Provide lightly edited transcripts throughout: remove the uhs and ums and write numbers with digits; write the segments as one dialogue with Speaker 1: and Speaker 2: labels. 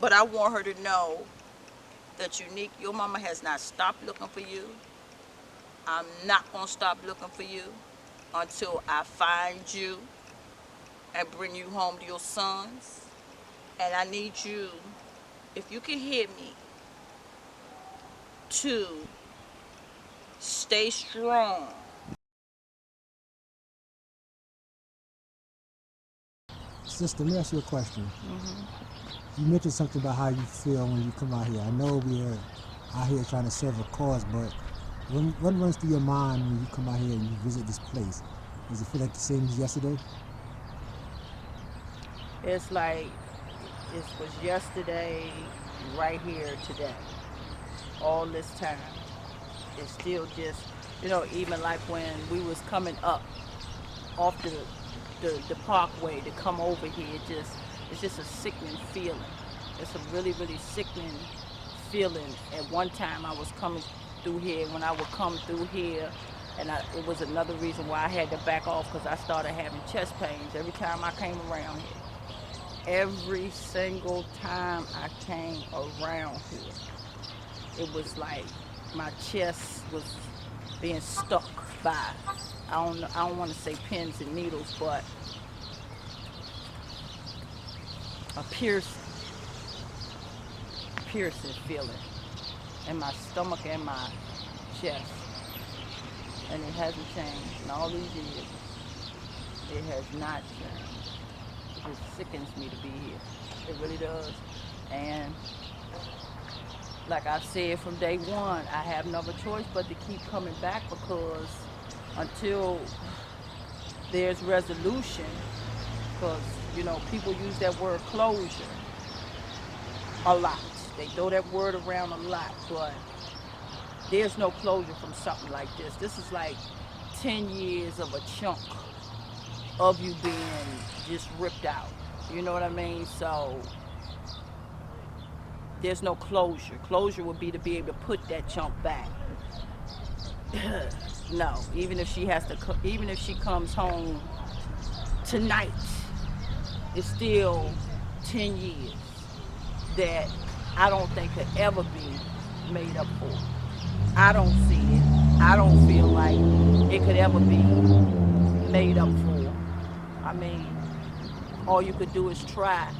Speaker 1: But I want her to know that Unique, your mama has not stopped looking for you. I'm not going to stop looking for you until I find you and bring you home to your sons. And I need you, if you can hear me, to stay strong.
Speaker 2: Sister, let me ask you a question.
Speaker 1: Mm-hmm.
Speaker 2: You mentioned something about how you feel when you come out here. I know we're out here trying to serve a cause, but what runs through your mind when you come out here and you visit this place? Does it feel like the same as yesterday?
Speaker 1: It's like it was yesterday, right here today. All this time. It's still just, even like when we was coming up off the parkway to come over here, it's just a sickening feeling. It's a really, really sickening feeling. At one time I was coming through here, when I would come through here, and it was another reason why I had to back off, because I started having chest pains every time I came around here. Every single time I came around here, it was like my chest was being stuck by, I don't want to say pins and needles, but a piercing feeling in my stomach and my chest. And it hasn't changed in all these years. It has not changed. It just sickens me to be here. It really does. And like I said from day one, I have no other choice but to keep coming back, because until there's resolution, because people use that word closure a lot. They throw that word around a lot, but there's no closure from something like this. This is like 10 years of a chunk of you being just ripped out. You know what I mean? So there's no closure. Closure would be to be able to put that chunk back. No, even if she comes home tonight, it's still 10 years that I don't think could ever be made up for. I don't see it. I don't feel like it could ever be made up for. I mean, all you could do is try.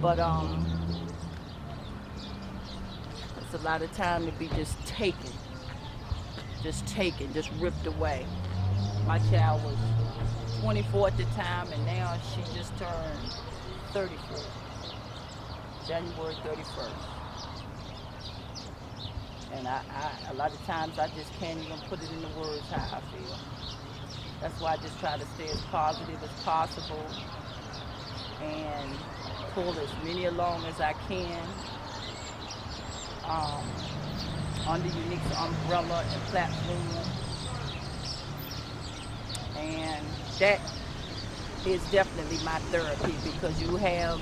Speaker 1: But it's a lot of time to be just ripped away. My child was 24 at the time, and now she just turned 34, January 31st. And a lot of times I just can't even put it into words how I feel. That's why I just try to stay as positive as possible and pull as many along as I can under Unique's umbrella and platform. And that is definitely my therapy, because you have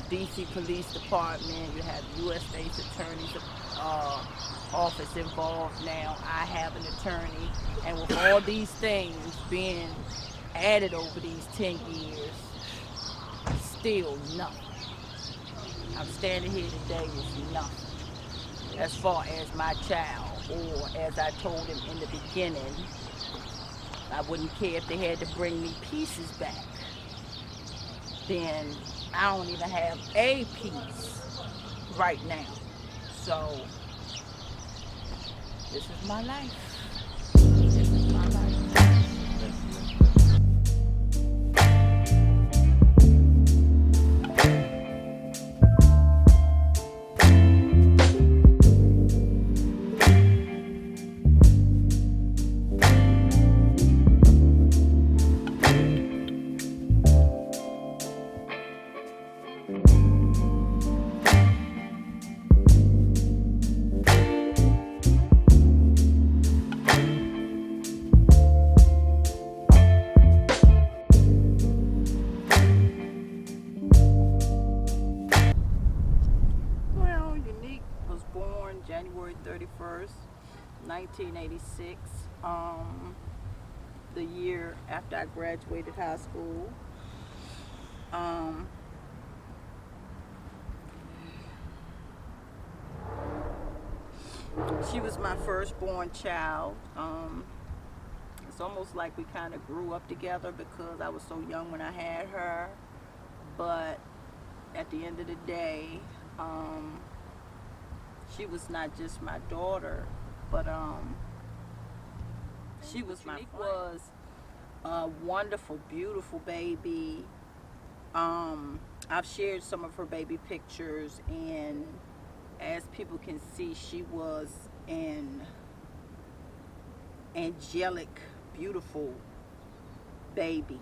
Speaker 1: DC Police Department, you have U.S. State's Attorney's office involved now. I have an attorney, and with all these things being added over these 10 years, still nothing. I'm standing here today with nothing. As far as my child, or as I told him in the beginning, I wouldn't care if they had to bring me pieces back. Then I don't even have a piece right now. So this is my life. This is my life. Well, Unique was born January 31st, 1986. The year after I graduated high school. Um, She was my firstborn child. It's almost like we kind of grew up together because I was so young when I had her. But at the end of the day, she was not just my daughter, but she was my friend. Was a wonderful, beautiful baby. I've shared some of her baby pictures, and as people can see, she was an angelic, beautiful baby.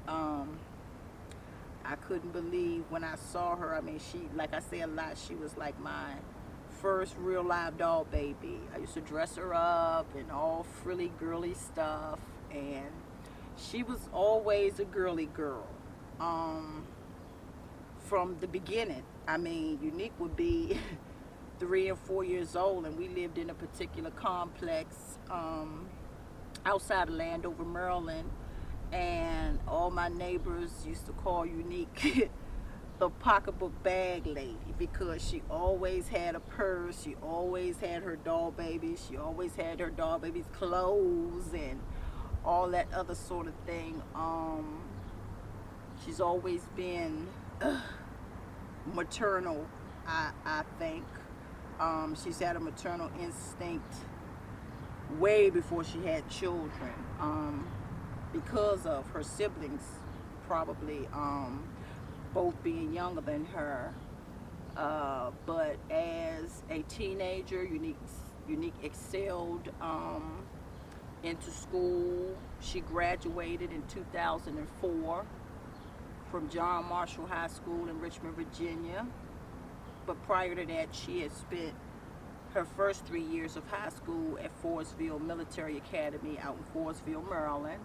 Speaker 1: I couldn't believe when I saw her. I mean, she, like I say a lot, she was like my first real live doll baby. I used to dress her up and all frilly girly stuff, and she was always a girly girl. From the beginning. I mean, Unique would be 3 or 4 years old, and we lived in a particular complex outside of Landover, Maryland, and all my neighbors used to call Unique the pocketbook bag lady because she always had a purse, she always had her doll babies, she always had her doll babies' clothes and all that other sort of thing. She's always been maternal, I think. She's had a maternal instinct way before she had children, because of her siblings probably both being younger than her. But as a teenager, Unique excelled into school. She graduated in 2004 from John Marshall High School in Richmond, Virginia. But prior to that, she had spent her first 3 years of high school at Forestville Military Academy out in Forestville, Maryland.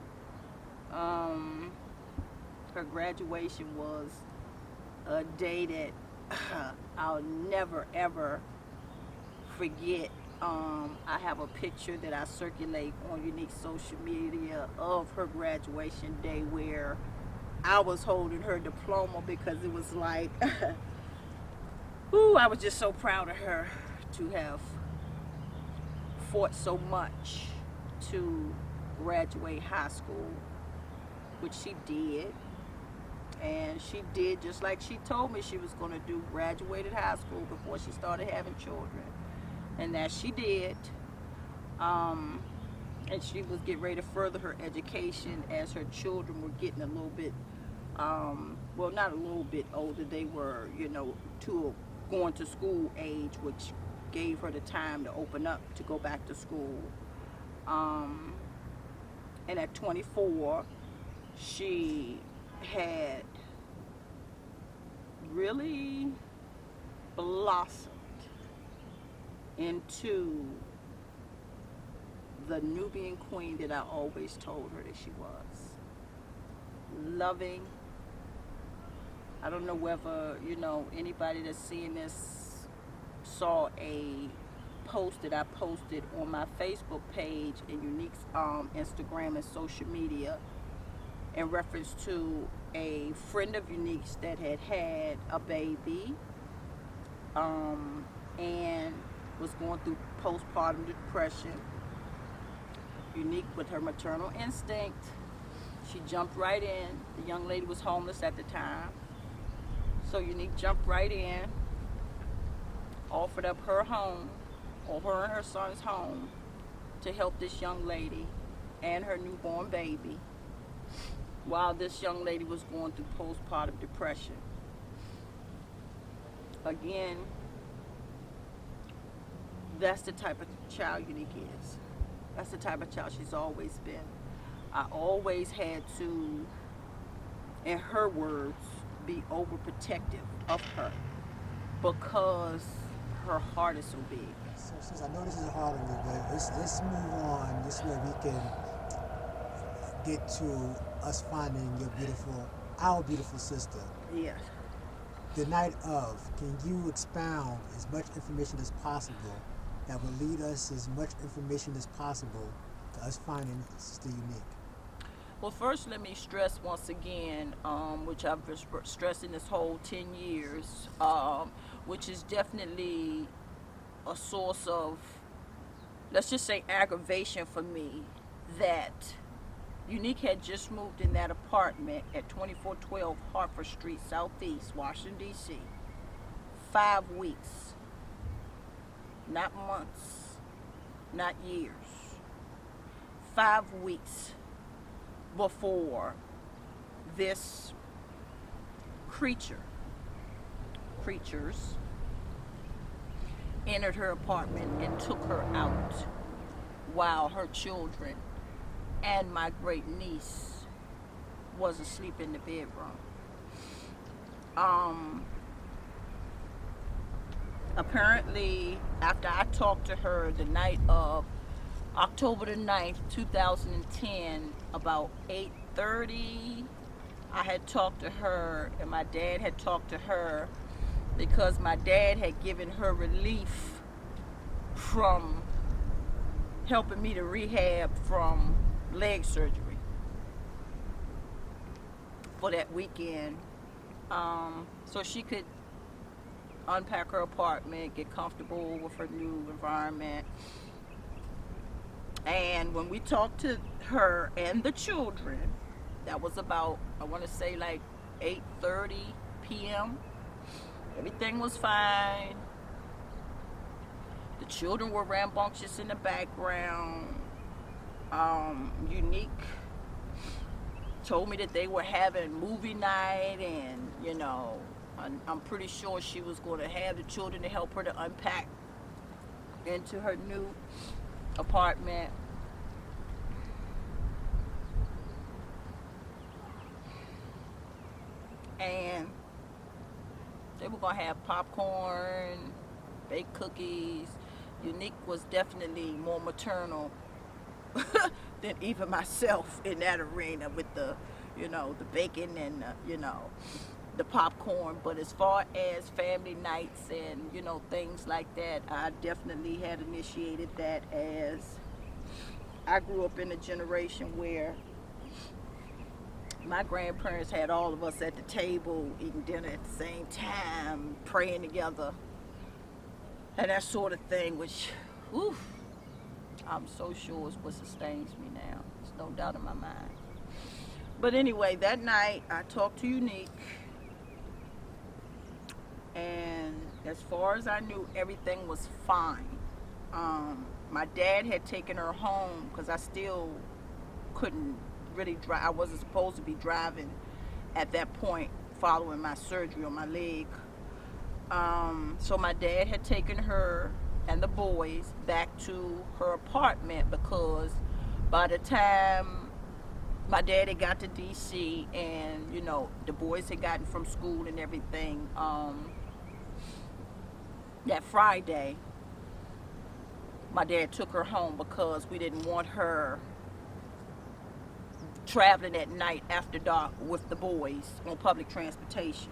Speaker 1: Her graduation was a day that I'll never ever forget. I have a picture that I circulate on Unique social media of her graduation day where I was holding her diploma because it was like, ooh, I was just so proud of her to have fought so much to graduate high school, which she did. And she did just like she told me she was going to do, graduated high school before she started having children. And that she did. And she was getting ready to further her education as her children were getting a little bit, well, not a little bit older. They were, going to school age, which gave her the time to open up to go back to school. And at 24, she had really blossomed into the Nubian queen that I always told her that she was. Loving. I don't know whether, anybody that's seeing this saw a post that I posted on my Facebook page and Unique's Instagram and social media in reference to a friend of Unique's that had a baby and was going through postpartum depression. Unique, with her maternal instinct, she jumped right in. The young lady was homeless at the time, so Unique jumped right in, offered up her home, or her and her son's home, to help this young lady and her newborn baby while this young lady was going through postpartum depression. Again, that's the type of child Unique is. That's the type of child she's always been. I always had to, in her words, be overprotective of her because her heart is so big.
Speaker 2: So since I know this is hard on you, but let's move on this way we can get to us finding our beautiful sister.
Speaker 1: Yes.
Speaker 2: The night of, can you expound as much information as possible that will lead us as much information as possible to us finding Sister Unique?
Speaker 1: Well, first let me stress once again, which I've been stressing this whole 10 years, which is definitely a source of let's just say, aggravation for me that Unique had just moved in that apartment at 2412 Hartford Street, Southeast, Washington, D.C. 5 weeks, not months, not years. 5 weeks before this creatures entered her apartment and took her out while her children and my great niece was asleep in the bedroom. Apparently, after I talked to her the night of October the 9th, 2010, about 8:30, I had talked to her, and my dad had talked to her because my dad had given her relief from helping me to rehab from leg surgery for that weekend, so she could unpack her apartment, get comfortable with her new environment. And when we talked to her and the children, that was about, I want to say, like 8:30 p.m. Everything was fine. The children were rambunctious in the background. Unique told me that they were having movie night, and I'm pretty sure she was going to have the children to help her to unpack into her new apartment. And they were going to have popcorn, baked cookies. Unique was definitely more maternal than even myself in that arena with the bacon and the popcorn. But as far as family nights and things like that, I definitely had initiated that, as I grew up in a generation where my grandparents had all of us at the table eating dinner at the same time, praying together, and that sort of thing, which, oof, I'm so sure is what sustains me now. There's no doubt in my mind. But anyway, that night I talked to Unique, and as far as I knew, everything was fine. My dad had taken her home because I still couldn't really drive. I wasn't supposed to be driving at that point following my surgery on my leg. So my dad had taken her and the boys back to her apartment, because by the time my dad had got to DC and the boys had gotten from school and everything, that Friday my dad took her home because we didn't want her traveling at night after dark with the boys on public transportation.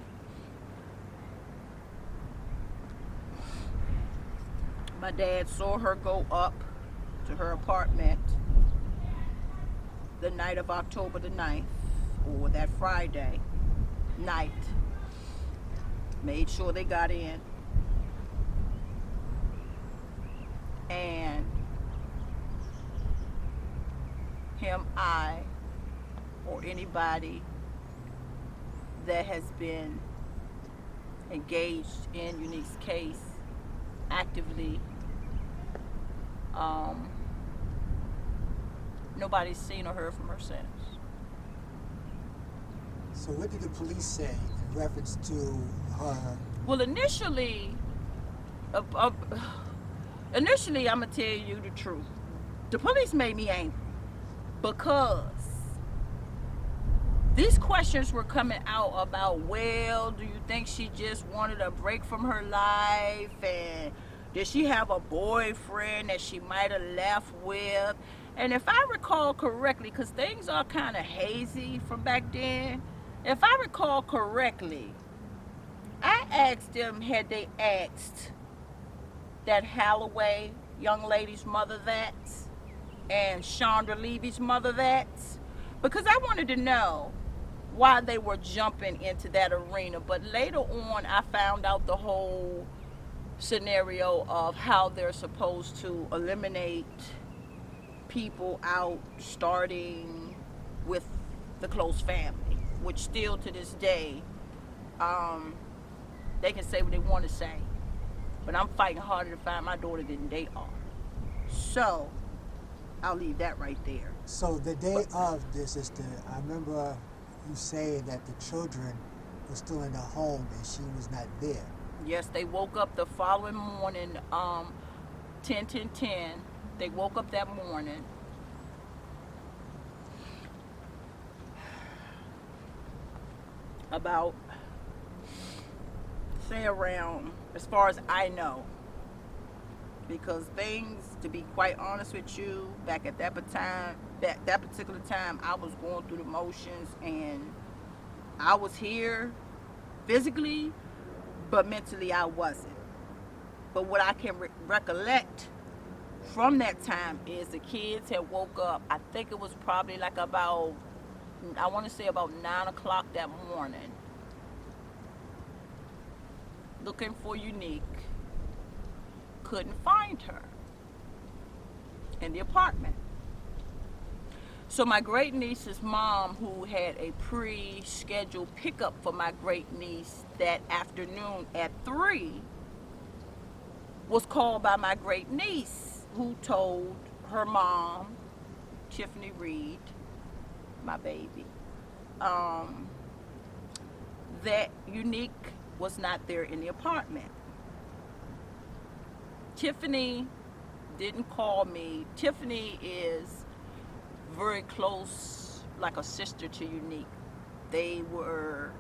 Speaker 1: My dad saw her go up to her apartment the night of October the 9th, or that Friday night. Made sure they got in. And him, or anybody that has been engaged in Unique's case actively, nobody's seen or heard from her since.
Speaker 2: So what did the police say in reference to her?
Speaker 1: Well, initially, I'm gonna tell you the truth. The police made me angry because these questions were coming out about, well, do you think she just wanted a break from her life, and did she have a boyfriend that she might have left with? And if I recall correctly, because things are kind of hazy from back then, if I recall correctly, I asked them, had they asked that Holloway young lady's mother that, and Chandra Levy's mother that, because I wanted to know why they were jumping into that arena. But later on, I found out the whole scenario of how they're supposed to eliminate people out, starting with the close family, which still to this day, um, they can say what they want to say, but I'm fighting harder to find my daughter than they are. So I'll leave that right there.
Speaker 2: So the day
Speaker 1: But
Speaker 2: of this, sister, I remember you saying that the children were still in the home and she was not there.
Speaker 1: yes, they woke up the following morning, 10, 10, 10. They woke up that morning. About, say, around, as far as I know, because things, to be quite honest with you, back at that particular time, I was going through the motions, and I was here physically, but mentally I wasn't. But what I can recollect from that time is the kids had woke up. I think it was probably like about, I want to say about 9 o'clock that morning, looking for Unique. Couldn't find her in the apartment. So my great niece's mom, who had a pre-scheduled pickup for my great niece that afternoon at 3, was called by my great niece, who told her mom, Tiffany Reed, my baby, um, that Unique was not there in the apartment. Tiffany didn't call me. Tiffany is very close, like a sister to Unique. They were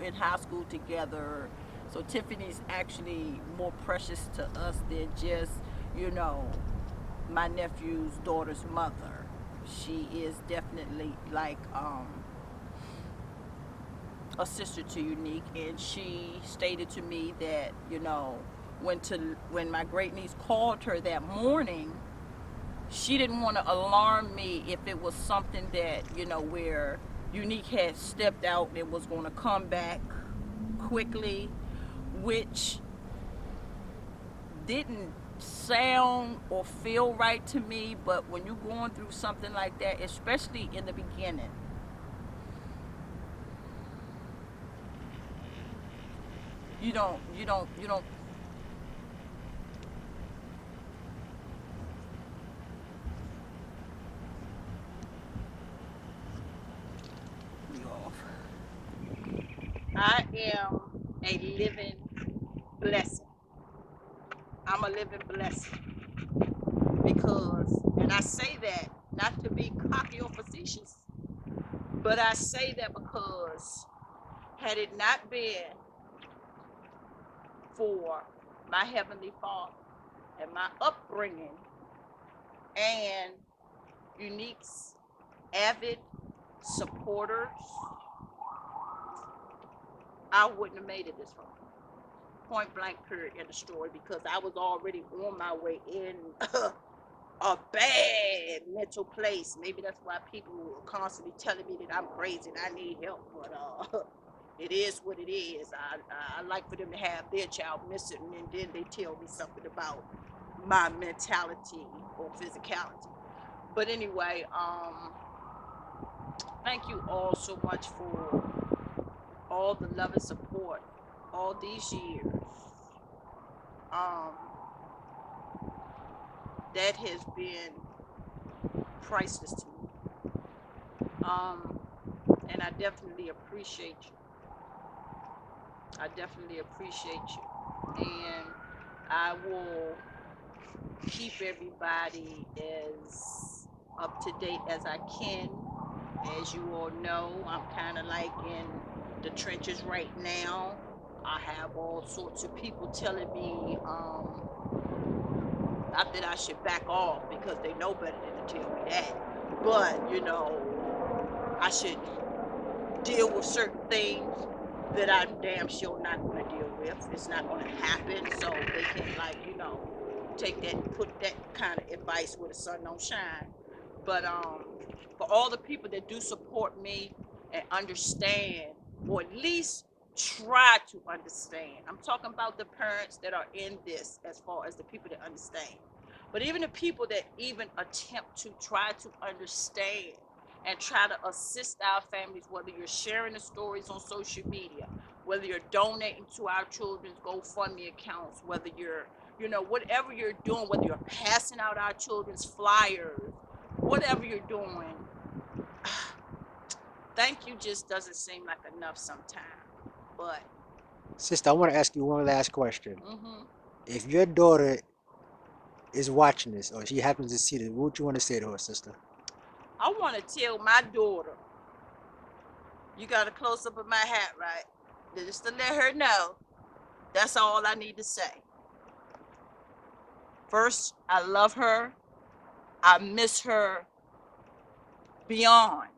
Speaker 1: in high school together. So Tiffany's actually more precious to us than just, you know, my nephew's daughter's mother. She is definitely like a sister to Unique, and she stated to me that, when my great niece called her that morning, she didn't want to alarm me if it was something that, where Unique had stepped out and was going to come back quickly, which didn't sound or feel right to me. But when you're going through something like that, especially in the beginning, you don't be off. I am a living blessing. I'm a living blessing because, and I say that not to be cocky or facetious, but I say that because had it not been for my Heavenly Father and my upbringing and Unique's avid supporters, I wouldn't have made it this far. Point blank, period, in the story, because I was already on my way in a bad mental place. Maybe that's why people are constantly telling me that I'm crazy and I need help. But it is what it is. I like for them to have their child missing, and then they tell me something about my mentality or physicality. But anyway, thank you all so much for all the love and support all these years. Um, that has been priceless to me. Um, and I definitely appreciate you. I definitely appreciate you. And I will keep everybody as up to date as I can. As you all know, I'm kind of like in the trenches right now. I have all sorts of people telling me, not that I should back off because they know better than to tell me that, but I should deal with certain things that I'm damn sure not going to deal with. It's not going to happen. So they can, like, take that and put that kind of advice where the sun don't shine. But for all the people that do support me and understand, or at least try to understand. I'm talking about the parents that are in this as far as the people that understand. But even the people that even attempt to try to understand and try to assist our families, whether you're sharing the stories on social media, whether you're donating to our children's GoFundMe accounts, whether you're, whatever you're doing, whether you're passing out our children's flyers, whatever you're doing, thank you just doesn't seem like enough sometimes. But
Speaker 2: Sister, I want to ask you one last question.
Speaker 1: mm-hmm.
Speaker 2: If your daughter is watching this or she happens to see this, what would you want to say to her, sister?
Speaker 1: I want to tell my daughter, you got a close up of my hat, right? Just to let her know. That's all I need to say. First, I love her. I miss her beyond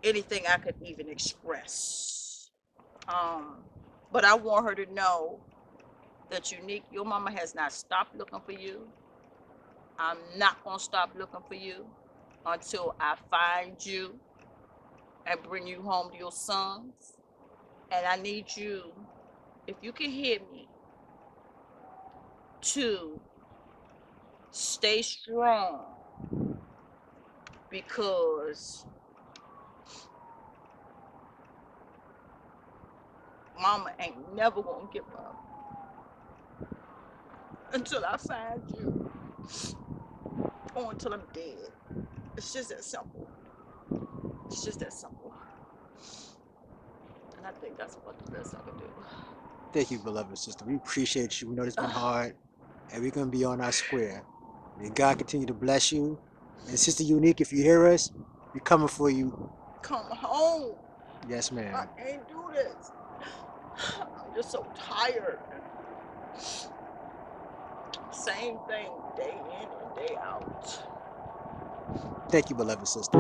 Speaker 1: anything I could even express. But I want her to know that Unique, your mama has not stopped looking for you. I'm not going to stop looking for you until I find you and bring you home to your sons. And I need you, if you can hear me, to stay strong, because mama ain't never gonna give up until I find you or until I'm dead. It's just that simple. It's just that simple. And I think that's what the best I can do.
Speaker 2: Thank you, beloved sister. We appreciate you. We know it's been hard, and we're going to be on our square. May God continue to bless you. And Sister Unique, if you hear us, we're coming for you.
Speaker 1: Come home.
Speaker 2: Yes,
Speaker 1: I
Speaker 2: ma'am.
Speaker 1: can't do this. I'm just so tired. Same thing day in and day out.
Speaker 2: Thank you, beloved sister.